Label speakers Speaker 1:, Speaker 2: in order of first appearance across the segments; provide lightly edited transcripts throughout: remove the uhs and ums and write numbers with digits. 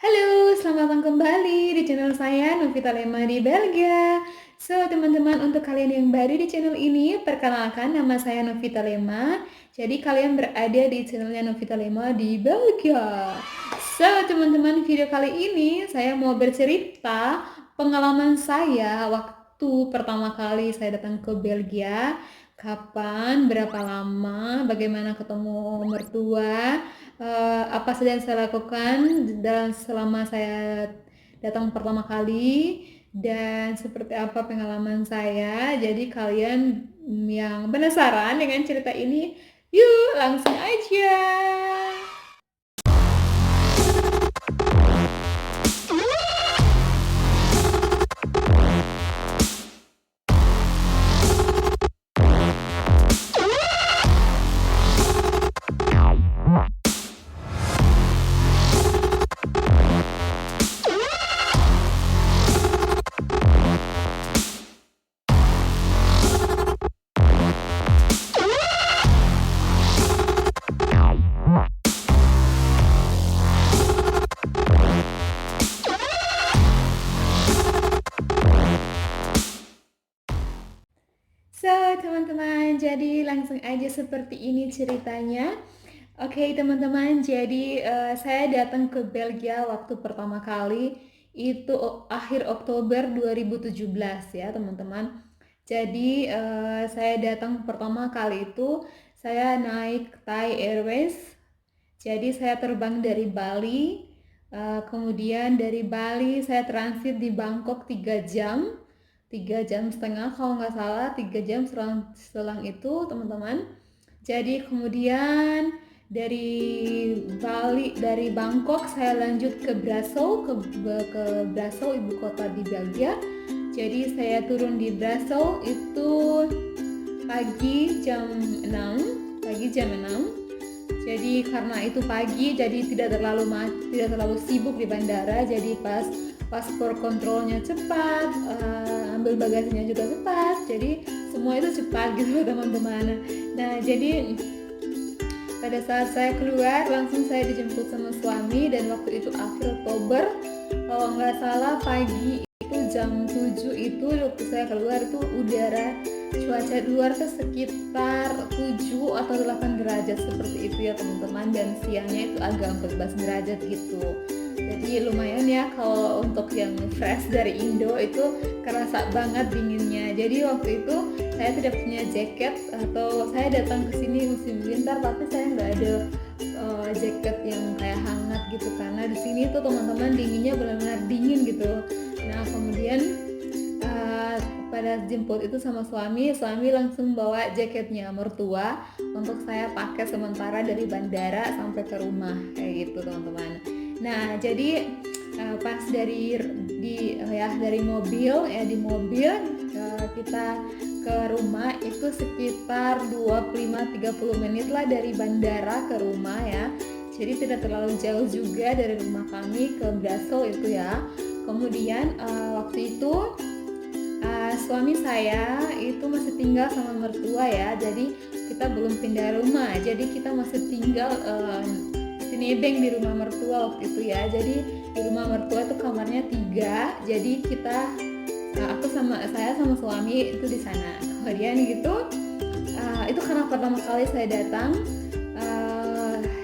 Speaker 1: Halo, selamat datang kembali di channel saya Novita Lema di Belgia. Teman-teman, untuk kalian yang baru di channel ini, perkenalkan nama saya Novita Lema. Jadi kalian berada di channelnya Novita Lema di Belgia. Teman-teman, video kali ini saya mau bercerita pengalaman saya waktu pertama kali saya datang ke Belgia. Kapan, berapa lama, bagaimana ketemu mertua, apa saja yang saya lakukan dalam selama saya datang pertama kali, dan seperti apa pengalaman saya. Jadi kalian yang penasaran dengan cerita ini, yuk langsung aja. Teman-teman, jadi langsung aja seperti ini ceritanya. Oke, teman-teman, jadi saya datang ke Belgia waktu pertama kali itu akhir Oktober 2017 ya, teman-teman. Jadi saya datang pertama kali itu saya naik Thai Airways. Jadi saya terbang dari Bali, kemudian dari Bali saya transit di Bangkok 3 jam. 3 jam setengah kalau nggak salah, 3 jam selang itu, teman-teman. Jadi kemudian dari Bangkok saya lanjut ke Brussels, ke Brussels, ibu kota di Belgia. Jadi saya turun di Brussels itu pagi jam 6, jadi karena itu pagi, jadi tidak terlalu sibuk di bandara. Jadi pas paspor kontrolnya cepat, ambil bagasinya juga cepat, jadi semua itu cepat gitu teman-teman. Nah, jadi pada saat saya keluar langsung saya dijemput sama suami, dan waktu itu akhir Oktober kalau nggak salah pagi itu jam 7 itu waktu saya keluar itu cuaca di luar tuh sekitar 7 atau 8 derajat seperti itu ya teman-teman, dan siangnya itu agak 14 derajat gitu. Jadi lumayan ya, kalau untuk yang fresh dari Indo itu kerasa banget dinginnya. Jadi waktu itu saya tidak punya jaket, atau saya datang ke sini musim winter tapi saya nggak ada jaket yang kayak hangat gitu, karena di sini tuh teman-teman dinginnya benar-benar dingin gitu. Nah, kemudian pada jemput itu sama suami langsung bawa jaketnya mertua untuk saya pakai sementara dari bandara sampai ke rumah kayak gitu teman-teman. Nah, jadi pas dari mobil di mobil kita ke rumah itu sekitar 25-30 menit lah dari bandara ke rumah ya. Jadi tidak terlalu jauh juga dari rumah kami ke Brussels itu ya. Kemudian waktu itu suami saya itu masih tinggal sama mertua ya. Jadi kita belum pindah rumah. Jadi kita masih tinggal nebeng di rumah mertua waktu itu ya. Jadi di rumah mertua itu kamarnya 3. Jadi saya sama suami itu di sana. Kemudian gitu itu karena pertama kali saya datang,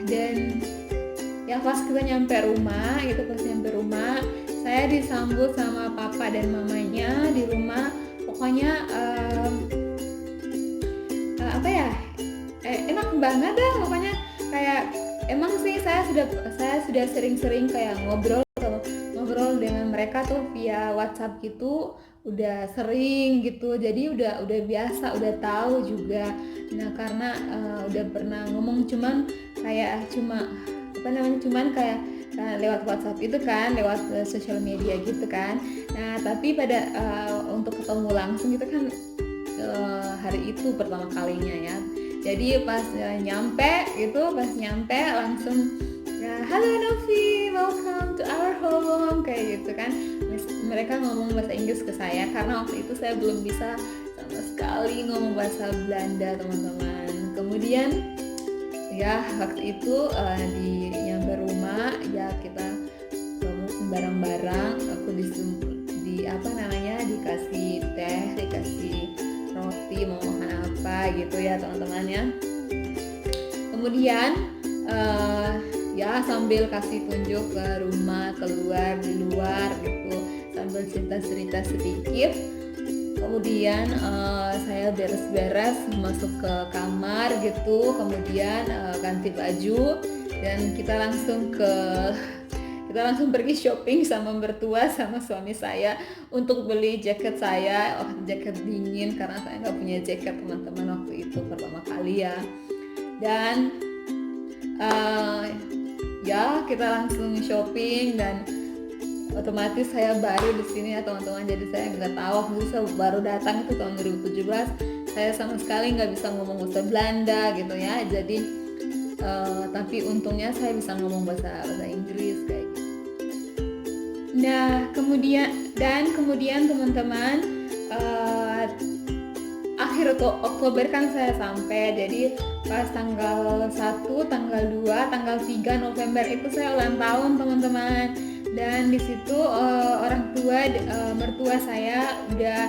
Speaker 1: dan ya pas nyampe rumah saya disambut sama papa dan mamanya di rumah. Pokoknya enak banget dah pokoknya. Kayak emang sih saya sudah sering-sering kayak ngobrol dengan mereka tuh via WhatsApp gitu, udah sering gitu. Jadi udah biasa, udah tahu juga. Nah, karena udah pernah ngomong cuman kayak lewat WhatsApp itu kan, lewat sosial media gitu kan. Nah, tapi pada untuk ketemu langsung gitu kan hari itu pertama kalinya ya. Jadi pas nyampe langsung halo Novi, welcome to our home kayak gitu kan. Mereka ngomong bahasa Inggris ke saya karena waktu itu saya belum bisa sama sekali ngomong bahasa Belanda teman-teman. Kemudian ya waktu itu di nyampe rumah ya kita barang-barang, aku dikasih teh, dikasih roti, mau makan apa gitu ya teman-teman ya. Kemudian ya sambil kasih tunjuk ke rumah, keluar di luar gitu, sambil cerita-cerita sedikit. Kemudian saya beres-beres masuk ke kamar gitu, kemudian ganti baju dan kita langsung pergi shopping sama mertua sama suami saya untuk beli jaket saya, jaket dingin karena saya nggak punya jaket teman-teman waktu itu pertama kali ya. Dan ya kita langsung shopping dan otomatis saya baru di sini ya teman-teman, jadi saya nggak tahu, waktu itu saya baru datang itu tahun 2017, saya sama sekali nggak bisa ngomong bahasa Belanda gitu ya, jadi tapi untungnya saya bisa ngomong bahasa Inggris kayak gitu. Nah kemudian teman-teman, akhir Oktober kan saya sampai, jadi pas tanggal 1, tanggal 2, tanggal 3 November itu saya ulang tahun teman-teman. Dan di situ orang tua, mertua saya sudah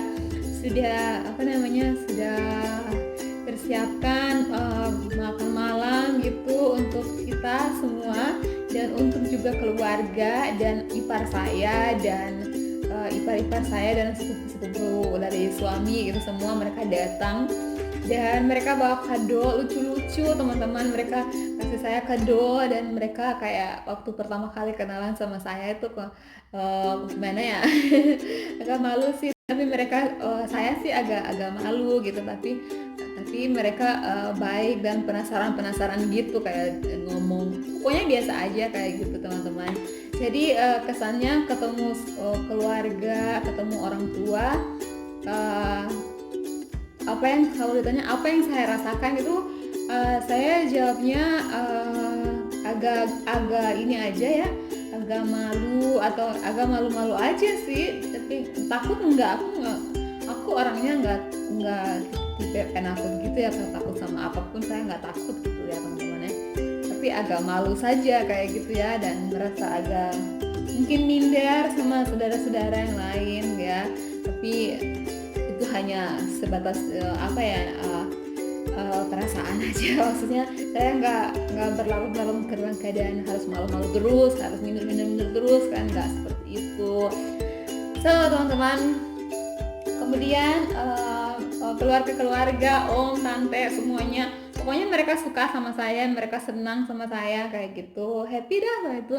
Speaker 1: persiapkan makan malam gitu untuk kita semua dan untuk juga keluarga dan ipar saya dan ipar-ipar saya dan sepupu-sepupu dari suami gitu, semua mereka datang dan mereka bawa kado lucu-lucu teman-teman. Mereka kasih saya kado dan mereka kayak waktu pertama kali kenalan sama saya itu gimana ya agak malu sih, tapi mereka saya sih agak malu gitu, tapi mereka baik dan penasaran gitu, kayak ngomong pokoknya biasa aja kayak gitu teman-teman. Jadi kesannya ketemu keluarga, ketemu orang tua, kalau ditanya apa yang saya rasakan itu saya jawabnya agak ini aja ya, agak malu atau agak malu-malu aja sih, tapi takut enggak, aku orangnya enggak tipe penakut gitu ya, takut sama apapun saya nggak takut gitu ya teman-teman ya, tapi agak malu saja kayak gitu ya, dan merasa agak mungkin minder sama saudara-saudara yang lain ya, tapi itu hanya sebatas perasaan aja. Maksudnya saya nggak berlarut-larut dalam keadaan harus malu-malu terus, harus minder terus kan, nggak seperti itu. So teman-teman, kemudian keluarga, om, tante, semuanya pokoknya mereka suka sama saya, mereka senang sama saya kayak gitu, happy dah itu.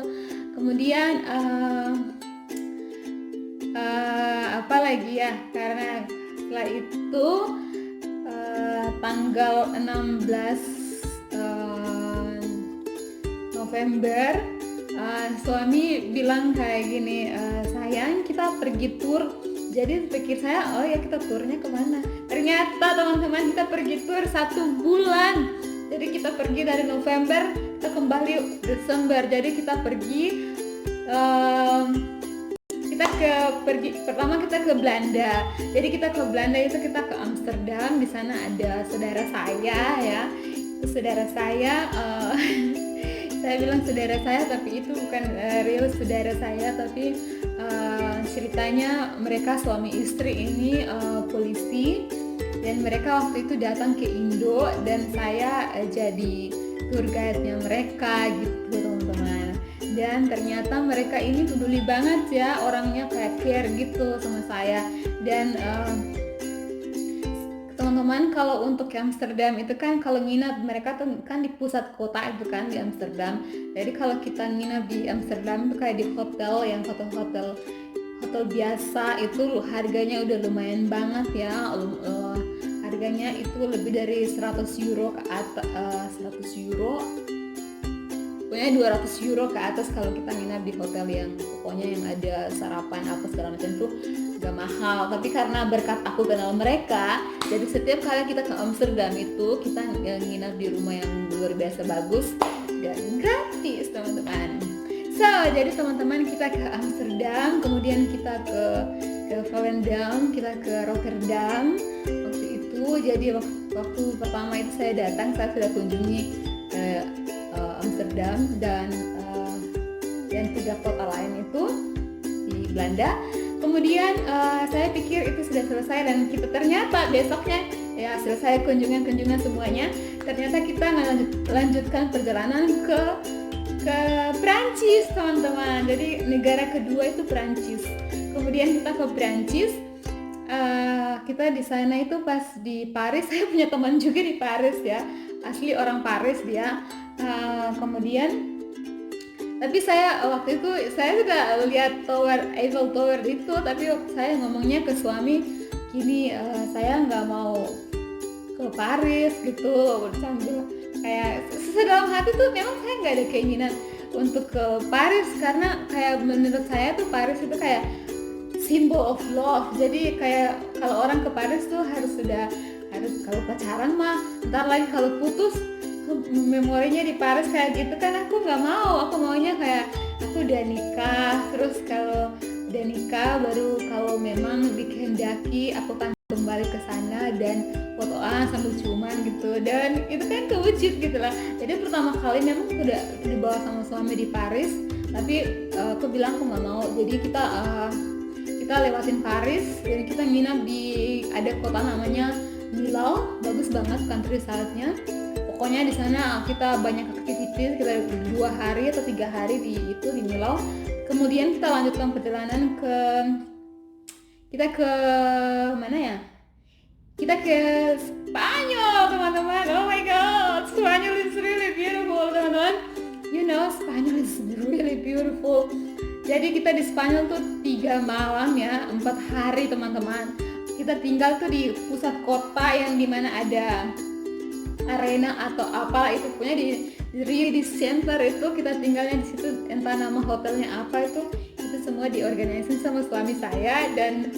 Speaker 1: Kemudian apa lagi ya, karena setelah itu tanggal 16 November suami bilang kayak gini, sayang kita pergi tur. Jadi pikir saya, oh ya kita turnya kemana? Ternyata teman-teman kita pergi tur 1 bulan. Jadi kita pergi dari November, kita kembali Desember. Jadi kita pergi pertama kita ke Belanda. Jadi kita ke Belanda itu kita ke Amsterdam. Di sana ada saudara saya ya. Itu saudara saya. Saya bilang saudara saya, tapi itu bukan real saudara saya, tapi ceritanya mereka suami istri ini polisi, dan mereka waktu itu datang ke Indo dan saya jadi tour guide-nya mereka gitu teman-teman. Dan ternyata mereka ini peduli banget ya, orangnya kayak care gitu sama saya. Dan teman-teman, kalau untuk Amsterdam itu kan kalau nginap, mereka tuh kan di pusat kota itu kan di Amsterdam. Jadi kalau kita nginap di Amsterdam itu kayak di hotel yang hotel biasa itu harganya udah lumayan banget ya. Harganya itu lebih dari 100 euro ke atas, 100 euro pokoknya 200 euro ke atas kalau kita nginap di hotel yang pokoknya yang ada sarapan apa segala macam tuh gak mahal. Tapi karena berkat aku kenal mereka, jadi setiap kali kita ke Amsterdam itu kita nginap di rumah yang luar biasa bagus dan gratis teman-teman. So jadi teman-teman, kita ke Amsterdam, kemudian kita ke Volendam, kita ke Rotterdam waktu itu. Jadi waktu pertama itu saya datang, saya sudah kunjungi Amsterdam dan 3 kota lain itu. Belanda. Kemudian saya pikir itu sudah selesai dan kita ternyata besoknya ya selesai kunjungan semuanya. Ternyata kita melanjutkan perjalanan ke Prancis, teman-teman. Jadi negara kedua itu Prancis. Kemudian kita ke Prancis. Kita di sana itu pas di Paris, saya punya teman juga di Paris ya, asli orang Paris dia. Kemudian tapi saya waktu itu saya sudah lihat Eiffel Tower itu, tapi saya ngomongnya ke suami gini, saya nggak mau ke Paris gitu, sambil kayak sedalam hati tuh memang saya nggak ada keinginan untuk ke Paris, karena kayak menurut saya tuh Paris itu kayak symbol of love. Jadi kayak kalau orang ke Paris tuh harus kalau pacaran mah ntar lagi kalau putus memorinya di Paris kayak gitu kan. Aku nggak mau, aku maunya kayak aku udah nikah, terus kalau udah nikah baru kalau memang dikehendaki aku akan kembali ke sana dan fotoan sambil ciuman gitu, dan itu kan kewujud gitu lah. Jadi pertama kali memang udah dibawa sama suami di Paris, tapi aku bilang aku nggak mau. Jadi kita lewatin Paris, jadi kita nginap di ada kota namanya Milan, bagus banget countryside-nya. Pokoknya di sana kita banyak aktivitas, kita 2 hari atau 3 hari di Milan. Kemudian kita lanjutkan perjalanan kita ke mana ya? Kita ke Spanyol, teman-teman. Oh my god, Spanyol is really beautiful, teman-teman. You know, Spanyol is really beautiful. Jadi kita di Spanyol tuh 3 malam ya, 4 hari, teman-teman. Kita tinggal tuh di pusat kota yang dimana ada arena atau apa itu, punya di center itu kita tinggalnya di situ, entah nama hotelnya apa itu semua diorganisin sama suami saya, dan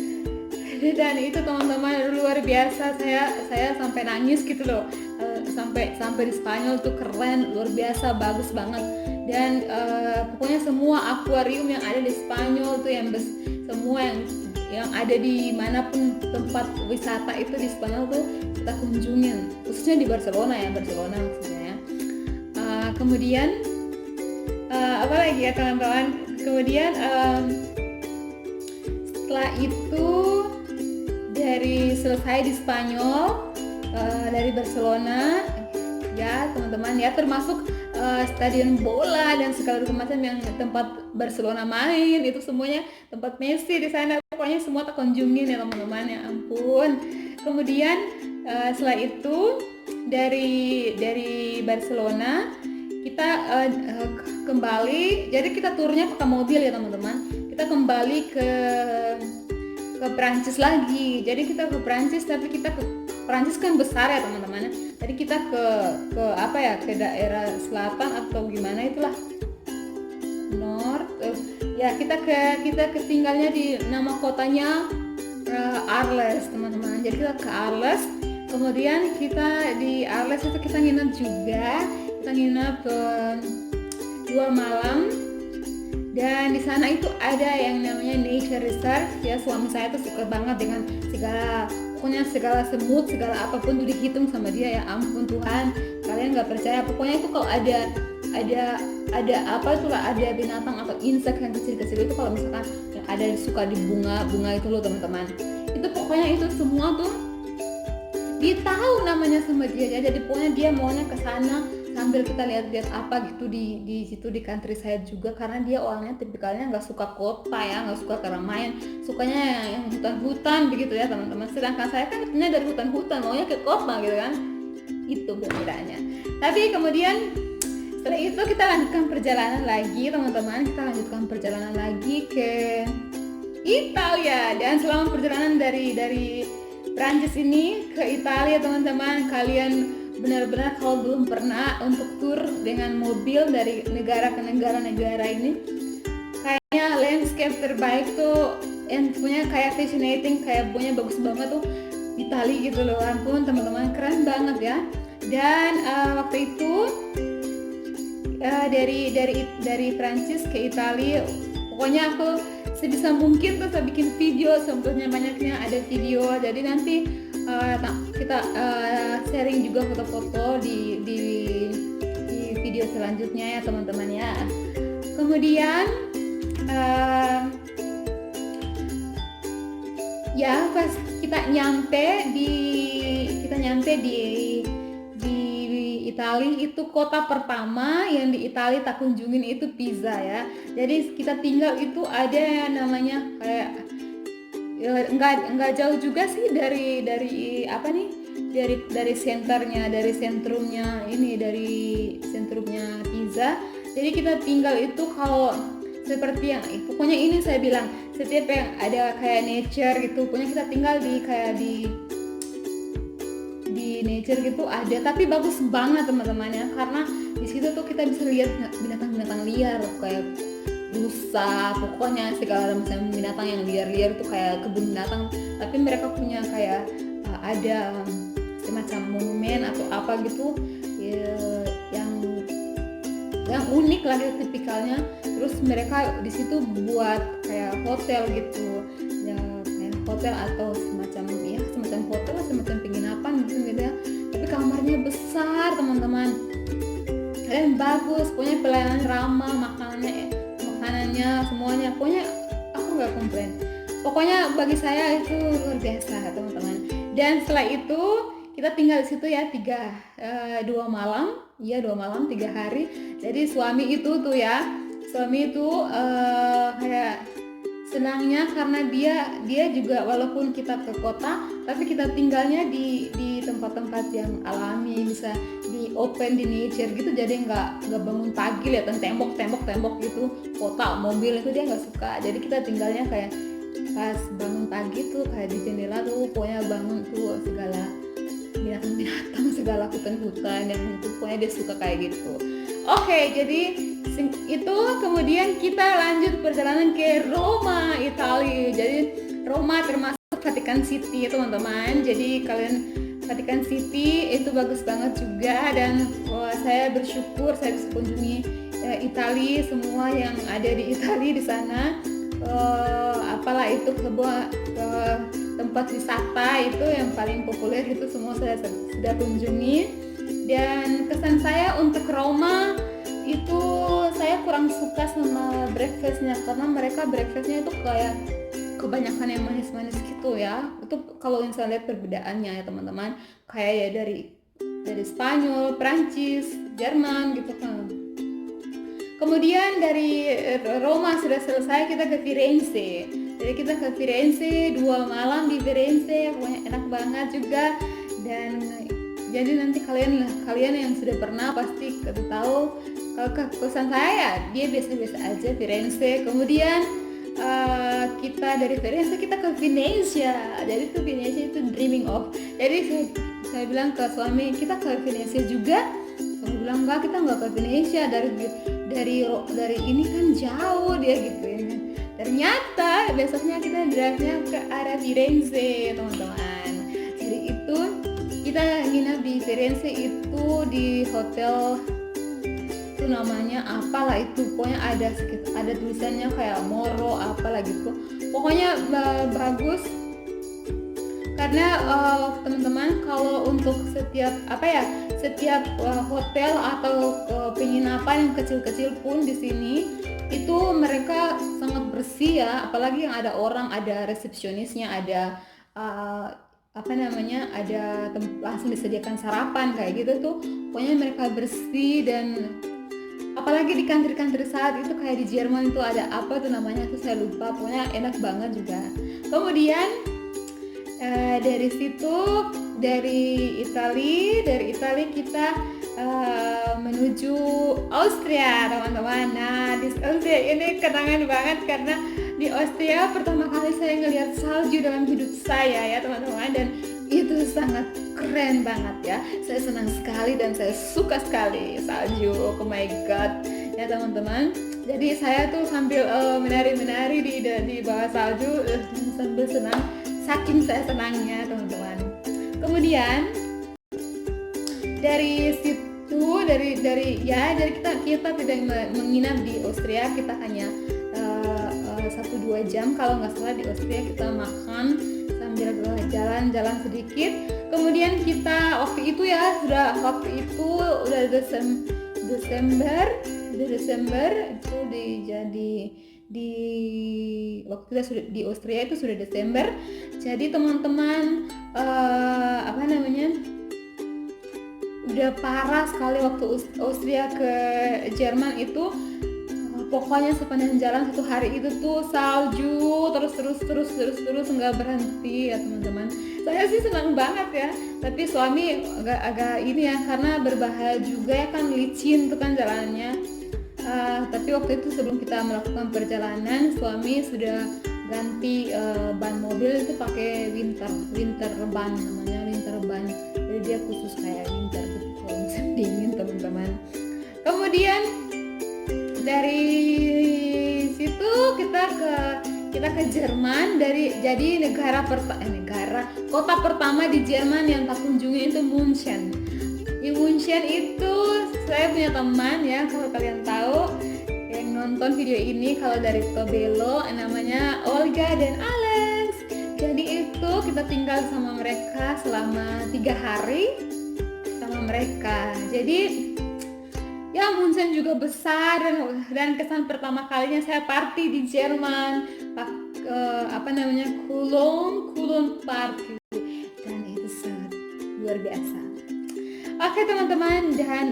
Speaker 1: itu teman-teman luar biasa. Saya sampai nangis gitu loh, sampai di Spanyol tuh keren, luar biasa, bagus banget. Dan pokoknya semua akuarium yang ada di Spanyol tuh semua yang ada di manapun tempat wisata itu di Spanyol tuh kita kunjungin, khususnya di Barcelona maksudnya ya. Kemudian apa lagi ya teman-teman, kemudian setelah itu dari selesai di Spanyol, dari Barcelona ya teman-teman ya, termasuk stadion bola dan segala macam yang tempat Barcelona main, itu semuanya tempat Messi di sana, pokoknya semua tak kunjungin ya teman-teman, ya ampun. Kemudian setelah itu dari Barcelona kita kembali, jadi kita turnya pakai mobil ya teman-teman, kita kembali ke Perancis lagi. Jadi kita ke Perancis, tapi kita ke Perancis kan besar ya teman-teman. Jadi kita ke apa ya, ke daerah selatan atau gimana itulah, north. Ya kita ketinggalnya di nama kotanya Arles teman-teman. Jadi kita ke Arles. Kemudian kita di Arles itu kita nginep juga. Kita nginep 2 malam. Dan di sana itu ada yang namanya nature reserve ya. Suami saya tuh suka banget dengan segala semut, segala apapun tuh dihitung sama dia, ya ampun Tuhan, kalian nggak percaya. Pokoknya itu kalau ada apa itulah, ada binatang atau insek yang kecil-kecil itu, kalau misalkan yang ada suka di bunga itu loh teman-teman, itu pokoknya itu semua tuh dia tahu namanya sama dia. Jadi pokoknya dia maunya ke sana sambil kita lihat-lihat apa gitu di situ di countryside juga, karena dia orangnya tipikalnya nggak suka kota ya, nggak suka keramaian, sukanya yang hutan-hutan begitu ya teman-teman. Sedangkan saya kan punya dari hutan-hutan, maunya ke kota gitu kan, itu bedanya. Tapi kemudian setelah itu kita lanjutkan perjalanan lagi teman-teman, kita lanjutkan perjalanan lagi ke Italia. Dan selama perjalanan dari Prancis ini ke Italia teman-teman, kalian benar-benar kalau belum pernah untuk tur dengan mobil dari negara ke negara ini, kayaknya landscape terbaik tuh yang punya kayak fascinating, kayak punya bagus banget tuh Italia gitu loh, ampun teman-teman, keren banget ya. Dan waktu itu dari Prancis ke Italia, pokoknya aku sebisa mungkin tuh saya bikin video, sebetulnya banyaknya ada video, jadi nanti kita sharing juga foto-foto di video selanjutnya ya teman-teman ya. Kemudian ya pas kita nyampe di Italia, itu kota pertama yang di Italia tak kunjungin itu Pisa ya. Jadi kita tinggal itu ada yang namanya kayak enggak jauh juga sih dari apa nih, dari sentrumnya Pisa. Jadi kita tinggal itu kalau seperti yang pokoknya ini saya bilang setiap yang ada kayak nature gitu, pokoknya kita tinggal di nature gitu ada, tapi bagus banget teman-teman ya, karena di situ tuh kita bisa lihat binatang-binatang liar kayak rusa, pokoknya segala macam binatang yang liar-liar tuh kayak kebun binatang, tapi mereka punya kayak ada semacam monumen atau apa gitu ya, yang unik lah gitu tipikalnya. Terus mereka di situ buat kayak hotel gitu ya, kayak hotel atau semacam hotel, semacam penginapan gitu ya, tapi kamarnya besar teman-teman, kalian bagus, pokoknya pelayanan ramah, makanannya semuanya, pokoknya aku nggak komplain, pokoknya bagi saya itu luar biasa teman-teman. Dan setelah itu kita tinggal di situ ya 2 malam 3 hari. Jadi suami itu kayak senangnya karena dia juga walaupun kita ke kota, tapi kita tinggalnya di tempat-tempat yang alami, bisa di open di nature gitu, jadi nggak bangun pagi lihat tembok gitu, kota mobil itu dia nggak suka. Jadi kita tinggalnya kayak pas bangun pagi tuh kayak di jendela tuh, pokoknya bangun tuh segala binatang, segala hutan yang itu pokoknya dia suka kayak gitu. Oke, jadi itu kemudian kita lanjut perjalanan ke Roma, Italia. Jadi Roma termasuk Vatikan City teman-teman. Jadi kalian Vatikan City itu bagus banget juga, dan saya bersyukur saya bisa kunjungi Italia, semua yang ada di Italia di sana. Apalah itu ke tempat wisata itu yang paling populer itu semua saya sudah kunjungi. Dan kesan saya untuk Roma itu saya kurang suka sama breakfastnya, karena mereka breakfastnya itu kayak kebanyakan yang manis-manis gitu ya. Itu kalau misalnya lihat perbedaannya ya teman-teman, kayak ya dari Spanyol, Prancis, Jerman gitu kan. Kemudian dari Roma sudah selesai, kita ke Firenze. Jadi kita ke Firenze 2 malam di Firenze, pokoknya enak banget juga. Dan jadi nanti kalian yang sudah pernah pasti tahu. Kalau kesan saya ya dia biasa-biasa aja Firenze. Kemudian kita dari Firenze kita ke Venezia. Jadi tuh Venezia itu dreaming of. Jadi saya bilang ke suami, kita ke Venezia juga. Suami bilang enggak, kita nggak ke Venezia, dari ini kan jauh dia gitu ya. Ternyata besoknya kita drive-nya ke arah Firenze teman-teman. Jadi itu kita nginap di Firenze itu di hotel itu namanya apalah itu, pokoknya ada tulisannya kayak Moro apalah gitu, pokoknya bagus. Karena teman-teman kalau untuk setiap hotel atau penginapan yang kecil-kecil pun di sini itu mereka sangat bersih ya, apalagi yang ada orang, ada resepsionisnya, ada ada langsung disediakan sarapan kayak gitu tuh, pokoknya mereka bersih. Dan apalagi di country saat itu kayak di Jerman itu ada apa tuh namanya tuh saya lupa, pokoknya enak banget juga. Kemudian dari situ dari Italia kita menuju Austria teman-teman. Nah di Austria ini kenangan banget, karena di Austria pertama kali saya ngelihat salju dalam hidup saya ya teman-teman, dan itu sangat keren banget ya. Saya senang sekali dan saya suka sekali salju. Oh my god ya teman-teman. Jadi saya tuh sambil menari-menari di bawah salju sambil senang, saking saya senangnya teman-teman. Kemudian dari situ dari kita tidak menginap di Austria, kita hanya 1-2 jam kalau nggak salah di Austria. Kita makan sambil jalan-jalan sedikit. Kemudian kita waktu itu udah Desember itu di waktu kita sudah di Austria itu sudah Desember. Jadi teman-teman udah parah sekali waktu Austria ke Jerman itu. Pokoknya sepanjang jalan satu hari itu tuh salju terus nggak berhenti ya teman-teman. Saya sih senang banget ya, tapi suami agak ini ya, karena berbahaya juga ya kan, licin tuh kan jalannya. Tapi waktu itu sebelum kita melakukan perjalanan, suami sudah ganti ban mobil itu pakai winter ban, namanya winter ban. Jadi dia khusus kayak winter gitu kalau musim dingin teman-teman. Kemudian dari situ kita ke Jerman. Jadi kota pertama di Jerman yang tak kunjungi itu München. Di München itu saya punya teman ya, kalau kalian tahu yang nonton video ini, kalau dari Tobelo, namanya Olga dan Alex. Jadi itu kita tinggal sama mereka selama 3 hari sama mereka. Jadi ya München juga besar, dan kesan pertama kalinya saya party di Jerman, Cologne Party, dan itu sangat luar biasa. Oke teman-teman, dan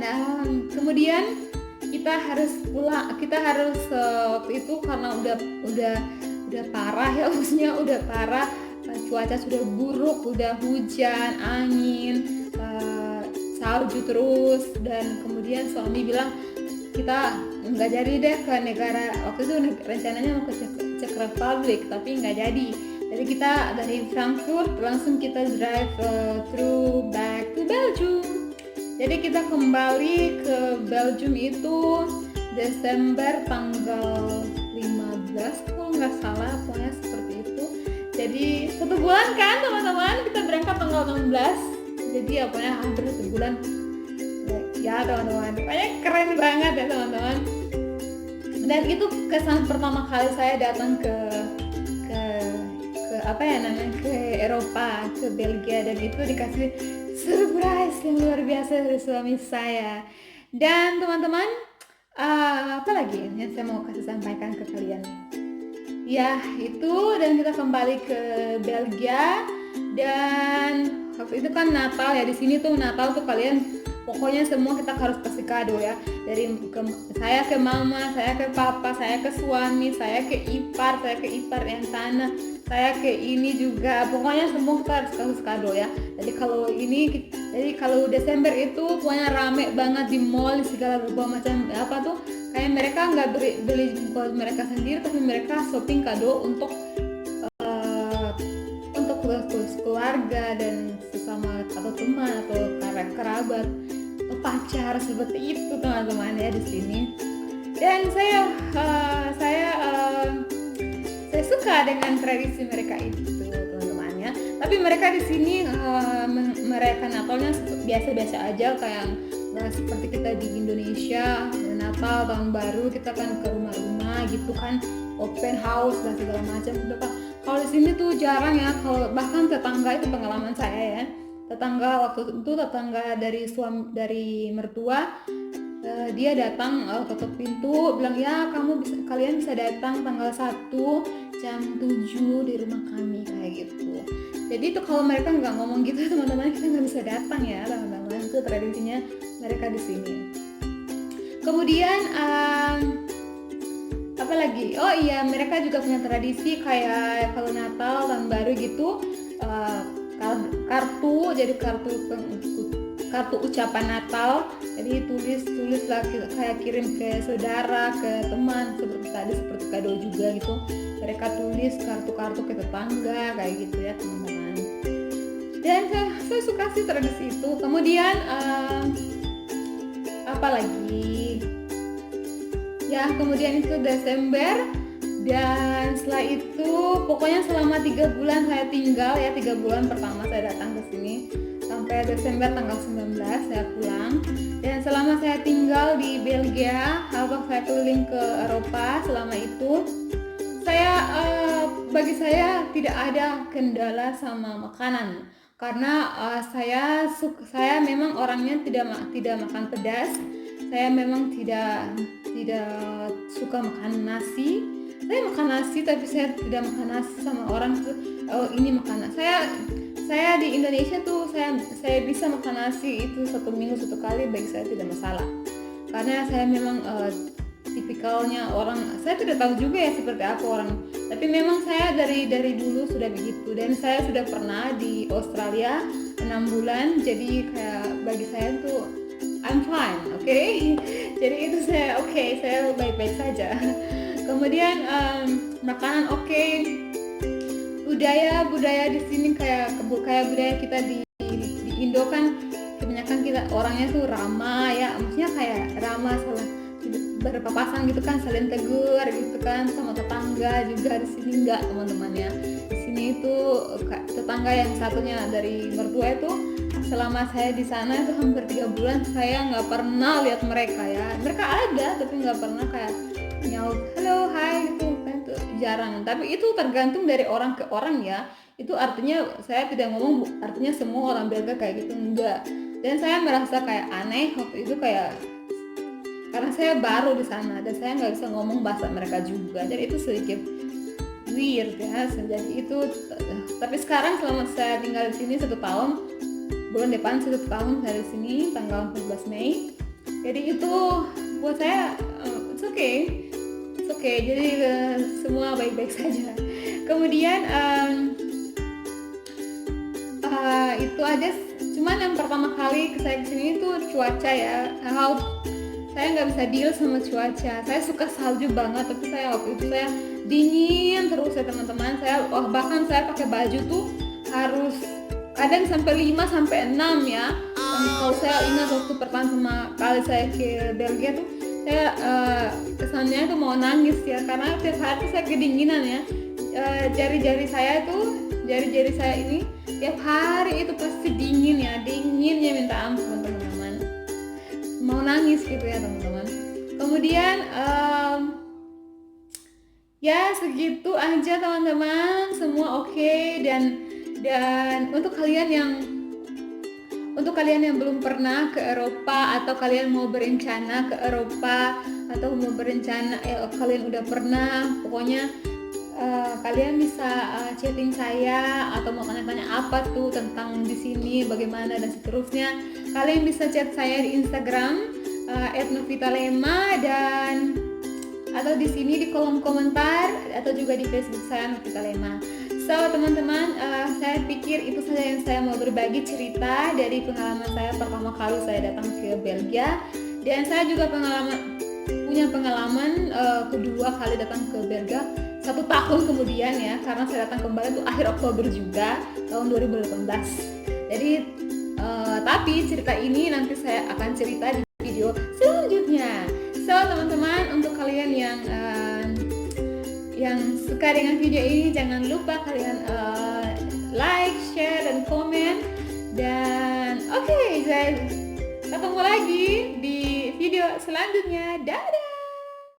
Speaker 1: kemudian kita harus pulang. Waktu itu karena udah parah ya, maksudnya udah parah, cuaca sudah buruk, udah hujan, angin, salju terus, dan kemudian suami bilang kita nggak jadi deh ke negara, waktu itu rencananya mau ke Czech Republic tapi nggak jadi. Jadi kita dari Frankfurt langsung kita drive through back to Belgium. Jadi kita kembali ke Belgium itu Desember tanggal 15 kalau nggak salah, pokoknya seperti itu. Jadi 1 bulan kan teman-teman, kita berangkat tanggal 16. Jadi pokoknya hampir 1 bulan ya teman-teman. Pokoknya keren banget ya teman-teman. Dan itu kesan pertama kali saya datang ke Eropa, ke Belgia, dan itu dikasih surprise yang luar biasa dari suami saya. Dan teman-teman, apa lagi yang saya mau kasih sampaikan ke kalian? Ya itu, dan kita kembali ke Belgia. Dan waktu itu kan Natal ya, di sini tuh Natal tuh kalian pokoknya semua kita harus kasih kado ya. Saya ke mama, saya ke papa, saya ke suami, saya ke ipar yang sana, saya ke ini juga. Pokoknya semua kita harus kasih kado ya. Jadi kalau Desember itu pokoknya rame banget di mall, segala macam apa tuh. Kayak mereka nggak beli buat mereka sendiri, tapi mereka shopping kado untuk keluarga dan sesama atau teman atau kerabat atau pacar, seperti itu teman-teman ya di sini. Dan saya suka dengan tradisi mereka itu teman-teman ya. Tapi mereka di sini merayakan Natalnya biasa-biasa aja, kayak nggak seperti kita di Indonesia. Natal, tahun baru kita kan ke rumah-rumah gitu kan, open house dan segala macam gitu kan. Kalau di sini tuh jarang ya, kalau bahkan tetangga, itu pengalaman saya ya, waktu itu tetangga dari mertua, dia datang ketuk pintu bilang ya kalian bisa datang tanggal 1 jam 7 di rumah kami, kayak gitu. Jadi itu kalau mereka nggak ngomong gitu teman-teman, kita nggak bisa datang ya teman-teman. Itu tradisinya mereka di sini. Kemudian apa lagi? Oh iya, mereka juga punya tradisi kayak kalau Natal, tahun baru gitu, kartu ucapan Natal. Jadi tulis lah, kayak kirim ke saudara, ke teman, seperti kado juga gitu. Mereka tulis kartu-kartu ke tetangga kayak gitu ya teman-teman. Dan saya suka sih tradisi itu. Kemudian apa lagi? Ya, kemudian itu Desember, dan setelah itu pokoknya selama 3 bulan saya tinggal ya. 3 bulan pertama saya datang ke sini sampai Desember tanggal 19 saya pulang. Dan selama saya tinggal di Belgia, saya keliling ke Eropa, selama itu bagi saya tidak ada kendala sama makanan, karena saya memang orangnya tidak makan pedas. Saya memang tidak suka makan nasi. Saya makan nasi, tapi saya tidak makan nasi sama orang tuh. Oh, ini makan nasi. Saya di Indonesia tuh saya bisa makan nasi itu 1 minggu 1 kali, bagi saya tidak masalah. Karena saya memang tipikalnya orang, saya tidak tahu juga ya seperti apa orang, tapi memang saya dari dulu sudah begitu. Dan saya sudah pernah di Australia 6 bulan, jadi kayak bagi saya tuh I'm fine, oke? Jadi itu saya saya baik-baik saja. Kemudian makanan oke. Budaya di sini kayak budaya kita di Indo kan, kebanyakan kita orangnya tuh ramah ya, maksudnya kayak ramah, salah berpapasan gitu kan, saling tegur gitu kan, sama tetangga juga. Di sini enggak, teman-teman ya. Di sini itu tetangga yang satunya dari mertua itu, selama saya di sana itu hampir 3 bulan saya nggak pernah lihat mereka ya. Mereka ada tapi nggak pernah kayak nyaut halo hai gitu kan, itu jarang. Tapi itu tergantung dari orang ke orang ya. Itu artinya saya tidak ngomong artinya semua orang Belgia kayak gitu, enggak. Dan saya merasa kayak aneh waktu itu, kayak karena saya baru di sana dan saya nggak bisa ngomong bahasa mereka juga, jadi itu sedikit weird ya. Jadi itu, tapi sekarang selama saya tinggal di sini 1 tahun, bulan depan 1 tahun saya di sini tanggal 14 Mei. Jadi itu buat saya it's okay. Jadi semua baik-baik saja. Kemudian itu aja. Cuman yang pertama kali saya kesini itu cuaca ya. Saya nggak bisa deal sama cuaca. Saya suka salju banget, tapi saya waktu itu saya dingin terus ya teman-teman. Bahkan saya pakai baju tuh harus kadang sampai 5 sampai 6 ya. Kalau saya ingat waktu pertama kali saya ke Belgia tuh, saya kesannya tuh mau nangis ya, karena tiap hari saya kedinginan ya. Jari-jari saya ini tiap hari itu pasti dinginnya minta ampun teman-teman, mau nangis gitu ya teman-teman. Kemudian ya segitu aja teman-teman, semua oke. Dan untuk kalian yang belum pernah ke Eropa, atau kalian mau berencana ke Eropa, atau mau berencana kalian udah pernah, pokoknya kalian bisa chatting saya atau mau tanya-tanya apa tuh tentang di sini bagaimana dan seterusnya. Kalian bisa chat saya di Instagram @novitalema, dan atau di sini di kolom komentar, atau juga di Facebook saya Novitalema. So teman-teman, saya pikir itu saja yang saya mau berbagi cerita dari pengalaman saya pertama kali saya datang ke Belgia. Dan saya juga punya pengalaman kedua kali datang ke Belgia 1 tahun kemudian ya, karena saya datang kembali itu akhir Oktober juga tahun 2018. Jadi tapi cerita ini nanti saya akan cerita di video selanjutnya. So teman-teman, untuk kalian yang suka dengan video ini, jangan lupa kalian like, share, dan komen. Dan oke, saya ketemu lagi di video selanjutnya. Dadah.